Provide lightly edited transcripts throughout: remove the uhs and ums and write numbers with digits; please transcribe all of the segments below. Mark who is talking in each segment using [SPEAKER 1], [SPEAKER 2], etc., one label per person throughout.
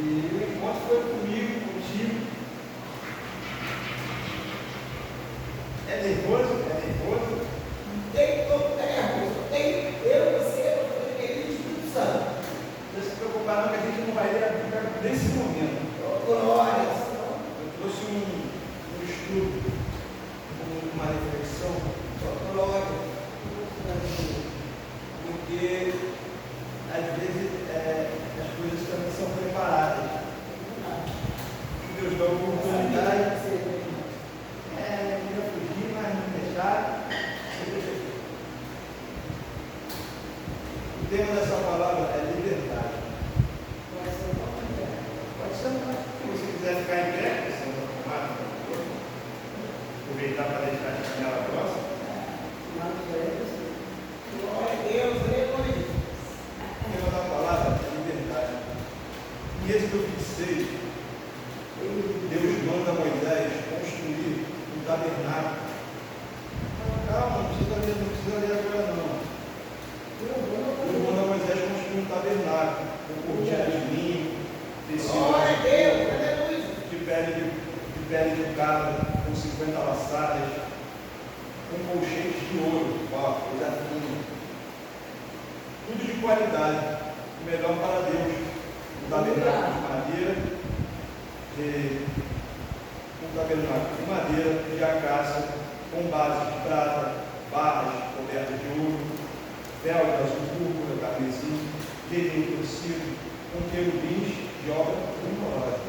[SPEAKER 1] E o encontro foi comigo, contigo. É nervoso? É nervoso?
[SPEAKER 2] Tem todo nervoso. Tem eu, você, o Espírito Santo.
[SPEAKER 1] Não se preocupar não, que a gente não vai ler a Bíblia nesse momento.
[SPEAKER 2] Glória.
[SPEAKER 1] Eu trouxe um estudo, uma reflexão,
[SPEAKER 2] Glória.
[SPEAKER 1] porque às vezes as coisas também são preparadas. Deus dá oportunidade. Melhor fugir, mas não deixar. O tema dessa palavra é liberdade. Pode ser, se você quiser ficar em pé, você não vai arrumar, aproveitar para deixar a janela próxima.
[SPEAKER 2] Glória a Deus, aleluia.
[SPEAKER 1] O tema da palavra é liberdade. Em Êxodo 26, Deus manda Moisés construir um tabernáculo. Calma, não precisa ler agora não. Deus manda Moisés construir um tabernáculo com cortina de linho, tecido
[SPEAKER 2] Glória a Deus, aleluia.
[SPEAKER 1] de pele de cabra, com 50 laçadas, com colchetes de ouro, coisa fina. Tudo de qualidade, o melhor para Deus. Um tabernáculo de madeira, de acácia, com base de prata, barras cobertas de ouro, véu de azul púrpura, carmesim, linho torcido, com querubins de obra primorosa.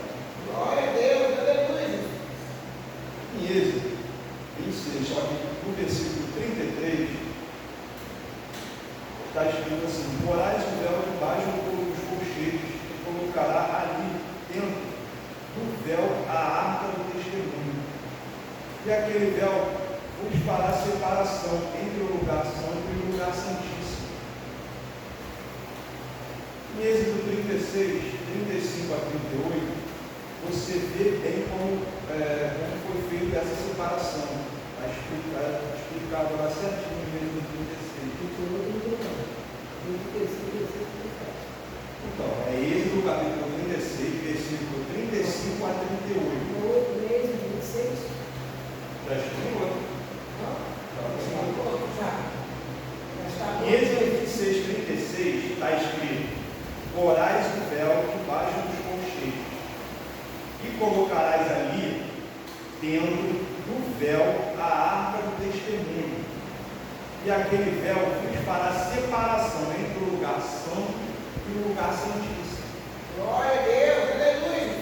[SPEAKER 2] Glória a Deus, aleluia.
[SPEAKER 1] Em Êxodo 26, só que no versículo 33, está escrito assim: morais o véu debaixo dos colchetes, e colocará ali dentro do véu a arca do testemunho. E aquele véu vos fará separação entre o lugar santo e o lugar santíssimo. Em Êxodo 36, 35 a 38, você vê bem como foi feita essa separação. Está explicado lá certinho em Êxodo 36. Então, é Êxodo capítulo 36, versículo 35 a 38.
[SPEAKER 2] No outro mês, 26.
[SPEAKER 1] Já explicou?
[SPEAKER 2] Já.
[SPEAKER 1] Em Êxodo 26, 36, está escrito: porais o véu debaixo dos colchetes, e colocarás ali, dentro do véu, a arca do testemunho. E aquele véu vos fará separação entre o lugar santo e o lugar santíssimo.
[SPEAKER 2] Glória a Deus, aleluia.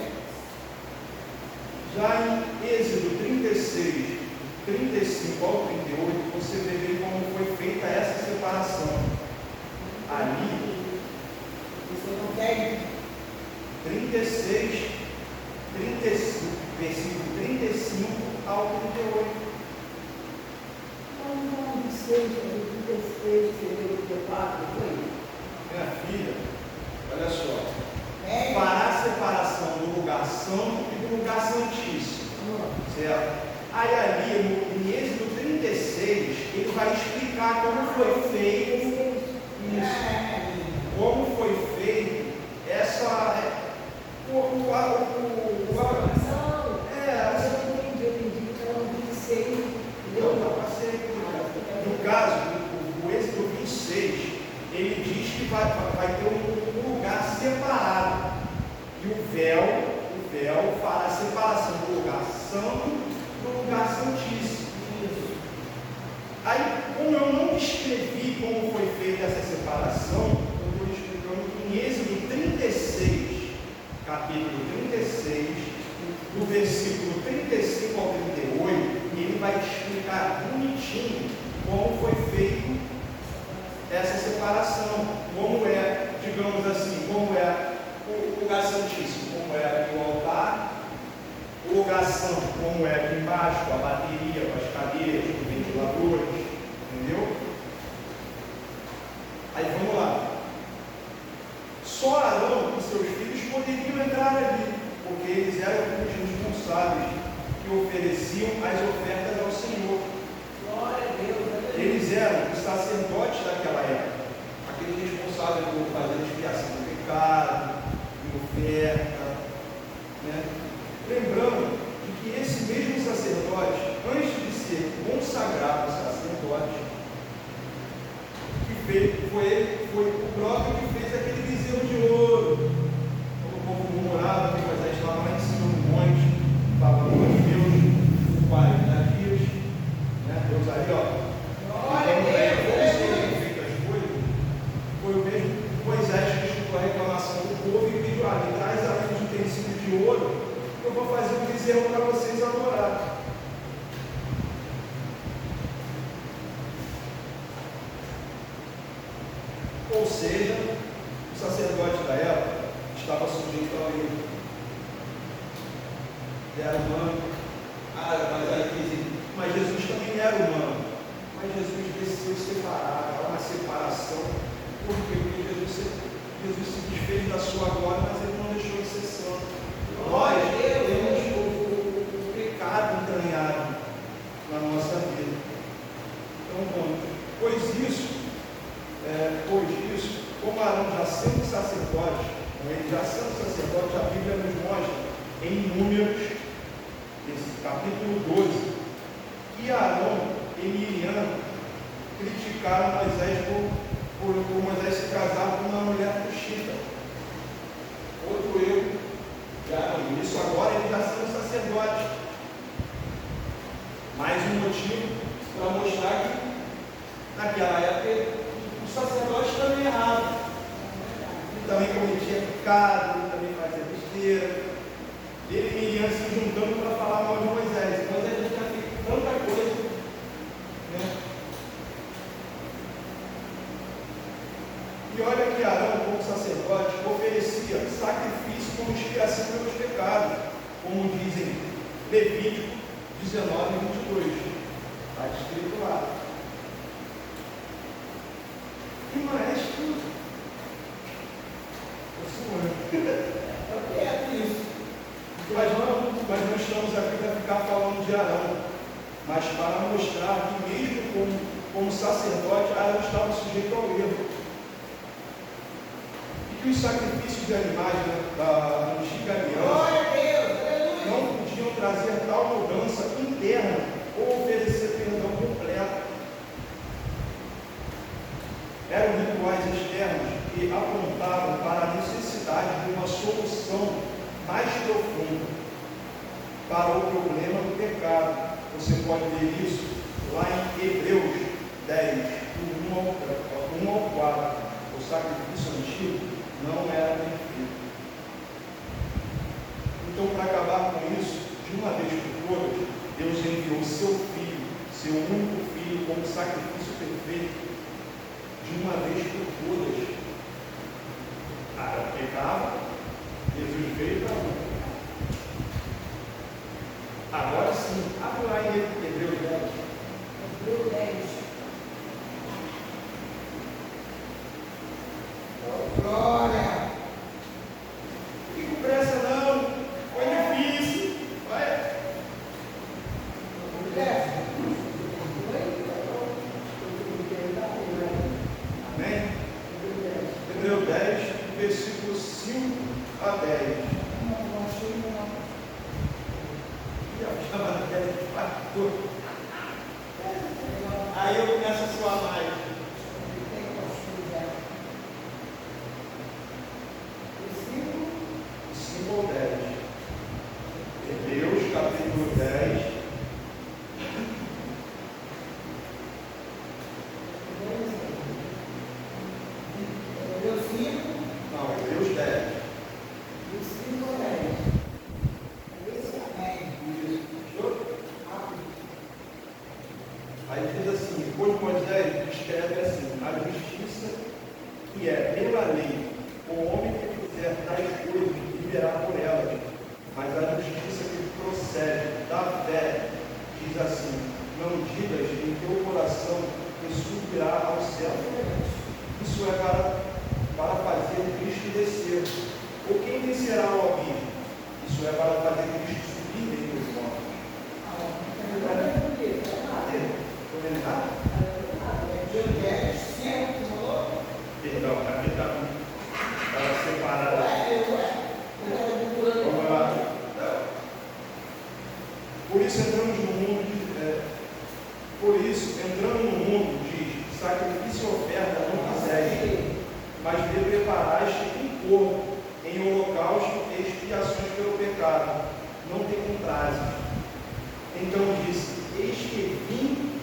[SPEAKER 1] Já em Êxodo 36, 35 ao 38, você vê bem como foi feita essa separação. Ali,
[SPEAKER 2] Você não quer
[SPEAKER 1] 36, 35, versículo 35 ao 38.
[SPEAKER 2] não seja o 16, que eu pago,
[SPEAKER 1] Minha filha, olha só, fará a separação do lugar santo e do lugar santíssimo, certo? Aí ali, em Êxodo 36, ele vai explicar como foi feito isso, como foi feito essa, no caso, o Êxodo 26, ele diz que vai ter um lugar separado. E o véu fará a separação do lugar santo do lugar santíssimo. Aí, como eu não escrevi como foi feita essa separação, eu estou explicando que em Êxodo 36, capítulo 36, do versículo 35 ao 38, ele vai explicar bonitinho como foi feito essa separação, como é, digamos assim, como é o lugar santíssimo, como é aqui o altar, o lugar santo, como é aqui embaixo, a bateria, as cadeiras, os ventiladores, entendeu? Aí vamos lá. Só Arão e seus filhos poderiam entrar ali, porque eles eram os responsáveis que ofereciam as ofertas ao Senhor.
[SPEAKER 2] Glória a Deus.
[SPEAKER 1] Eles eram os sacerdotes daquela época, aqueles responsáveis por fazer a expiação do pecado, de oferta, né? Lembrando de que esse mesmo sacerdote, antes de ser consagrado sacerdote, foi o próprio que fez aquele bezerro de ouro. Quando o povo murmurava que Moisés estava lá em cima do monte, falando com Deus, o 40 dias, né? Deus ali, ó. Foi o mesmo Moisés que escutou a reclamação do povo e pediu: me traz além de utensílio de ouro, eu vou fazer um bezerro para vocês adorar. Ou seja, o sacerdote da época estava sujeito ao erro. Era humano. Mas Jesus também era humano. Mas Jesus decidiu separar, há uma separação. Por quê? Porque Jesus se desfez da sua glória, mas ele não deixou de ser santo. Nós temos o pecado entranhado na nossa vida. Então, pois isso, como Arão já sendo sacerdote, a Bíblia nos mostra em Números, capítulo 12, que Arão e Miriam criticaram Moisés por Moisés se casar com uma mulher cuxita. Outro erro de Arão. Isso agora ele está sendo sacerdote. Mais um motivo para mostrar que naquela época o sacerdote também errava. Ele também cometia pecado, ele também fazia besteira. Ele e Miriam se juntando para falar mal de Moisés. Então a gente já fica tanta coisa, né? E olha que Arão, como sacerdote, oferecia sacrifício como expiação pelos pecados, como dizem Levítico 19 e 22. Está escrito lá. E mais tudo. É isso. Mas não estamos aqui para ficar falando de Arão, mas para mostrar que mesmo como sacerdote, Arão estava sujeito ao erro. E que os sacrifícios de animais da antiga aliança não podiam trazer tal mudança interna ou oferecer perdão completo. Eram rituais externos que apontavam para a necessidade de uma solução mais profunda para o problema do pecado. Você pode ver isso lá em Hebreus 10, do 1 ao 4. O sacrifício antigo não era perfeito. Então, para acabar com isso, de uma vez por todas, Deus enviou seu Filho, seu único Filho, como sacrifício perfeito, de uma vez por todas. Pecava, Jesus veio para mim. Agora sim, abre lá em Hebreus 10. Hebreus 10. Glória! Não fique com pressa não, foi difícil. Vai. Amém? Hebreus 10, versículos 5 a 10. Aí eu começo a suar mais. 5 ou 10. Hebreus capítulo 10. Hebreus 5? Não, Hebreus 10. De 5 ou 10. Aí diz assim: depois Moisés escreve assim: a justiça que é pela lei, o homem que fizer tais coisas viverá por elas, mas a justiça que procede da fé diz assim: não digas em teu coração que subirá ao céu. Isso é para fazer Cristo descer. Ou quem descerá ao abismo? Isso é para fazer Cristo subir dentre os mortos. Perdão, capitão. Estava separado. Vamos lá. isso, entrando no mundo, diz: sacrifício e oferta não quiseste, mas me preparaste um corpo em holocausto e expiações pelo pecado. Não te comprases. Então disse: eis que vim,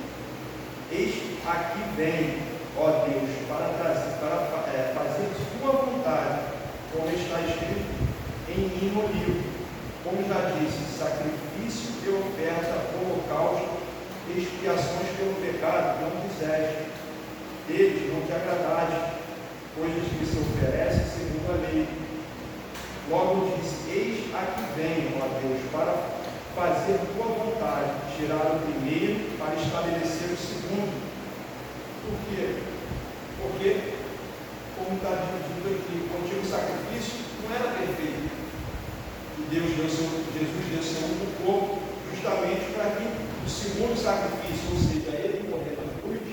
[SPEAKER 1] eis aqui vem, ó Deus, para fazer tua vontade, como está escrito em mim no livro. Como já disse, sacrifício e oferta, holocausto, expiações pelo pecado, não quiseste. Deles não te agradaste, coisas que se oferecem segundo a lei. Logo disse: eis aqui vem, ó Deus, para fazer tua vontade, tirar o primeiro para estabelecer o segundo. Por quê? Porque, como está dito aqui, o antigo sacrifício não era perfeito. E Jesus deu seu único corpo justamente para que o segundo sacrifício, ou seja, ele morrer na cruz,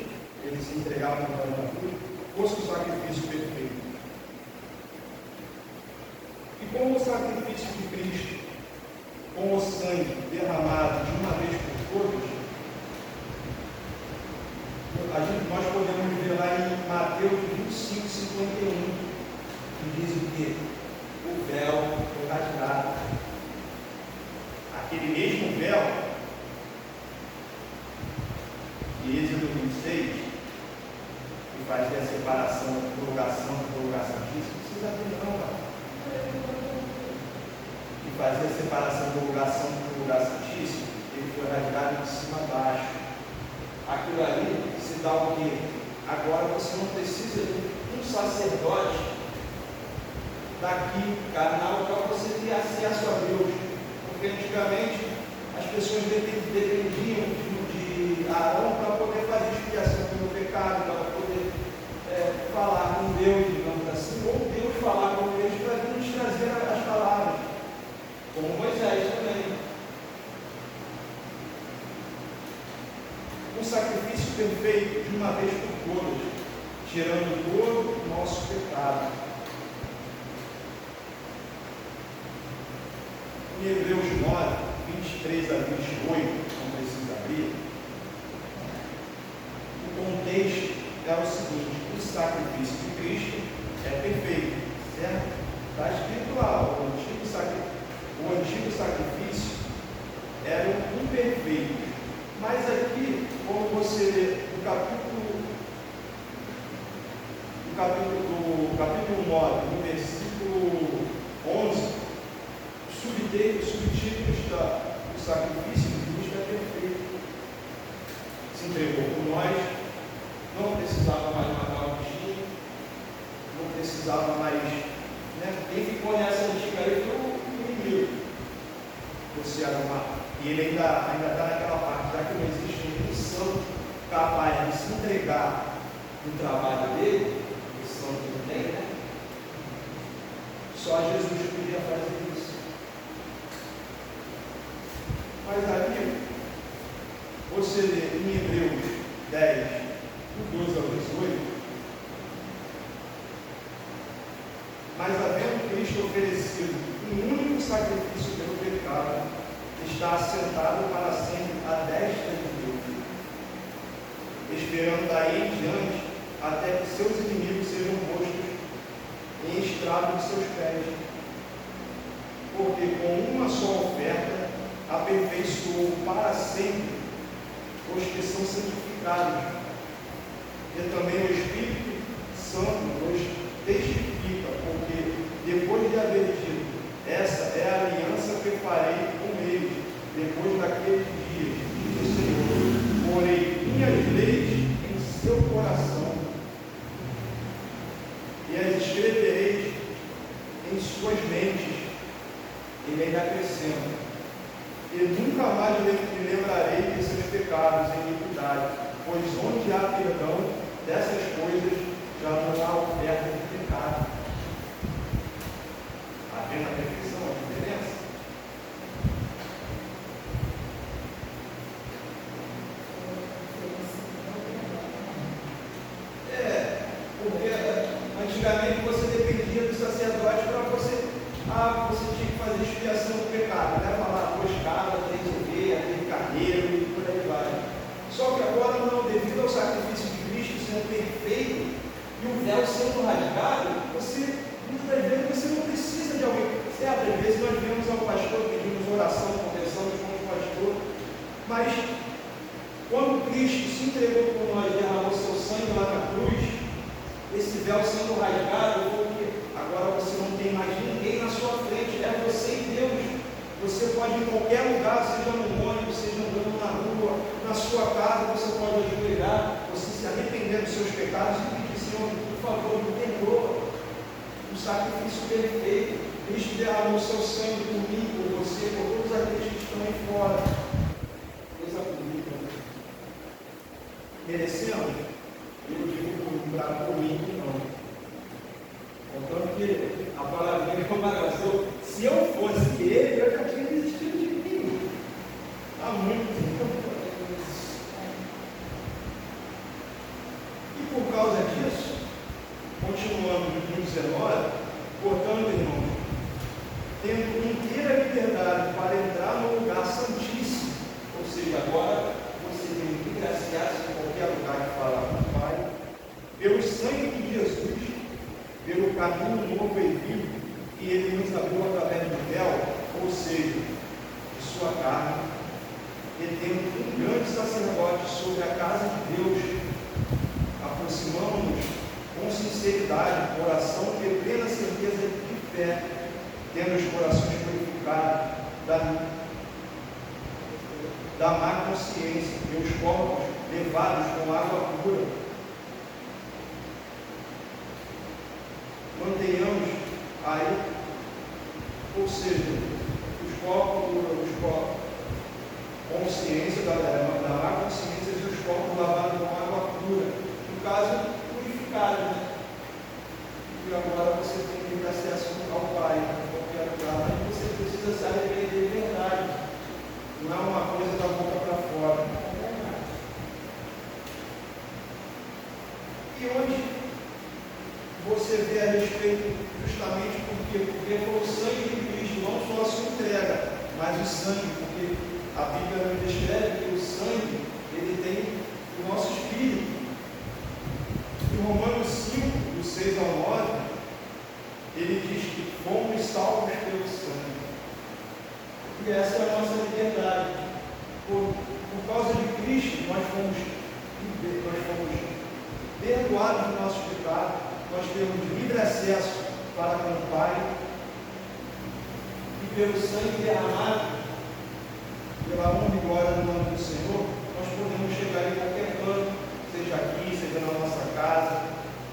[SPEAKER 1] ele se entregava na cruz, fosse o sacrifício perfeito. E como o sacrifício de Cristo, com o sangue derramado de uma vez por todas, nós podemos ver lá em Mateus 25, 51, que diz o quê? O véu foi rasgado. Aquele mesmo véu, de Êxodo 26, que fazia a separação do lugar santo do lugar santíssimo, não precisa ver não, cara. Que fazia a separação do lugar santo do lugar santíssimo, ele foi rasgado de cima a baixo. Aquilo ali se dá o quê? Agora você não precisa de um sacerdote daqui, carnal, para você ter acesso a Deus. Porque antigamente as pessoas dependiam de Arão para poder fazer expiação pelo pecado, para poder falar com Deus, digamos assim, ou Deus falar com eles para nos trazer as palavras, como Moisés também. Um sacrifício perfeito de uma vez por todas, tirando todo o nosso pecado. Em Hebreus 9, 23 a 28, não precisa abrir, o contexto é o seguinte: o sacrifício de Cristo é perfeito, certo? Está escrito lá, o antigo sacrifício era imperfeito. Mas aqui, como você lê no capítulo 9, no versículo 11, o subtítulo está: o sacrifício de Cristo é perfeito. Se entregou por nós, não precisava mais matar o bichinho, não precisava mais. Quem ficou nessa antiga aí foi o inimigo. Você arrumar. E ele ainda está naquela parte, já que não existe nenhum santo capaz de se entregar no trabalho dele, o santo não tem, né? Só Jesus podia fazer isso. Mas ali, você lê em Hebreus 10, do 12 ao 18, mas havendo Cristo oferecido um único sacrifício pelo pecado, está assentado para sempre à destra de Deus, esperando daí em diante até que seus inimigos sejam postos em estrado de seus pés. Porque com uma só oferta aperfeiçoou para sempre os que são santificados. E também o Espírito Santo nos testifica, porque depois de haver dito: essa é a aliança que farei com eles, depois daqueles dias, diz o Senhor, porei minhas leis em seu coração, e as escreverei em suas mentes, e me acrescento, e nunca mais me lembrarei de seus pecados e iniquidade, pois onde há perdão dessas coisas, já não há oferta de pecado. Está vendo a perfeição, a diferença? Porque antigamente você dependia do sacerdote para você tinha que fazer expiação do pecado, né? Falar 2 cabras, 3 ovelhas, Mas quando Cristo se entregou por nós e derramou seu sangue lá na cruz, esse véu sendo rasgado, porque agora você não tem mais ninguém na sua frente, é você e Deus. Você pode ir em qualquer lugar, seja no ônibus, seja andando na rua, na sua casa, você pode ajoelhar, você se arrepender dos seus pecados e pedir: Senhor, por favor, me perdoa. Um sacrifício perfeito. Cristo derramou seu sangue por mim, por você, por todos aqueles que estão aí fora. Coisa bonita. Merecemos? Eu digo por mim que não. Contanto que a palavrinha que eu se eu fosse ele, eu já tinha desistido de mim. Há muito tempo. E por causa disso, continuando no 19, portanto, irmãos, tendo inteira liberdade para entrar no lugar santíssimo, ou seja, agora você tem que graciar-se em qualquer lugar que fala com o Pai, pelo sangue de Jesus, pelo caminho novo e vivo que ele nos abriu através do véu, ou seja, de sua carne, e tendo um grande sacerdote sobre a casa de Deus, aproximamos-nos com sinceridade, coração e plena certeza de fé, tendo os corações purificados da má consciência e os corpos levados com água pura. Mantenhamos aí, ou seja, os corpos, consciência da má consciência e os corpos lavados com água pura, no caso, purificados, né? E agora você tem que ter acesso ao Pai, em qualquer lugar, mas você precisa se arrepender de verdade, não é uma coisa da boca para fora. E onde você vê a respeito, justamente porque foi o sangue de Cristo, não só a sua entrega, mas o sangue, porque a Bíblia nos descreve que o sangue, ele tem o nosso espírito. Em Romanos 5, do 6 ao 9, ele diz que fomos salvos pelo sangue. E essa é a nossa liberdade. Por causa de Cristo, nós fomos perdoados dos nossos pecados, nós temos livre acesso para com o Pai, e pelo sangue derramado, pela honra e glória do nome do Senhor, nós podemos chegar em qualquer canto, seja aqui, seja na nossa casa,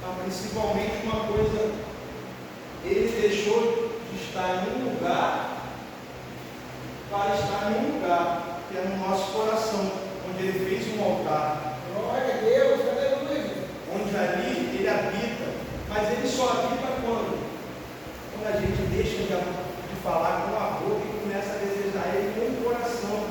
[SPEAKER 1] mas principalmente uma coisa, ele deixou de estar em um lugar para estar em um lugar, que é no nosso coração, onde ele fez um altar.
[SPEAKER 2] Glória a Deus, aleluia.
[SPEAKER 1] Onde ali ele habita, mas ele só habita quando? Quando a gente deixa de falar com a boca e começa a desejar ele com o coração,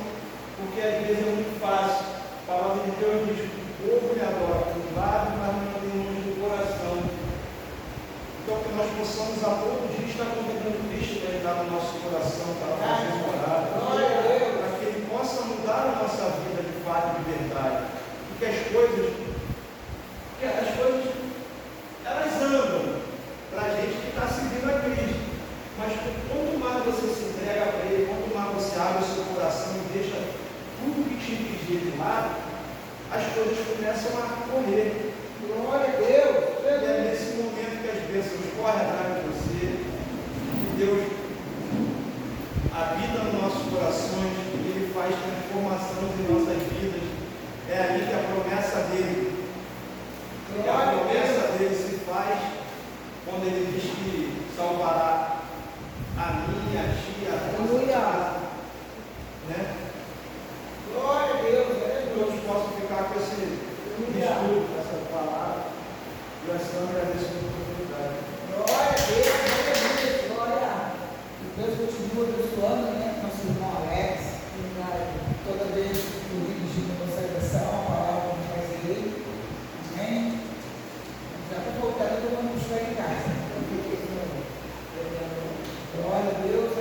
[SPEAKER 1] porque às vezes é muito fácil. A palavra de Deus diz: o povo me adora com os lábios, mas não tem longe do coração. Então, que nós possamos a todo dia estar convidando Cristo para entrar no nosso coração, para fazer morada, para que ele possa mudar a nossa vida de fato e de verdade. Porque as coisas elas andam para a gente que está seguindo a Cristo. Mas quanto mais você se entrega para Ele, quanto mais você abre o seu coração e deixa tudo que te impedir de lado, as coisas começam a correr.
[SPEAKER 2] Glória a Deus.
[SPEAKER 1] E é nesse momento que as bênçãos correm atrás de você, que Deus habita nos nossos corações, e Ele faz transformações em nossas vidas. É ali que a promessa dele, se faz quando ele diz que salvará a mim, a ti, a nossa casa, né?
[SPEAKER 2] Glória a Deus,
[SPEAKER 1] Todos possam ficar com esse estudo, com essa palavra, e assim agradeço a oportunidade.
[SPEAKER 2] glória a Deus, aleluia, glória. Que Deus continua abençoando, né? Nosso irmão Alex, que toda vez que o dirigir a consagração, a palavra que faz ele. Amém? Já estou voltando, eu vou buscar em casa. Glória a Deus.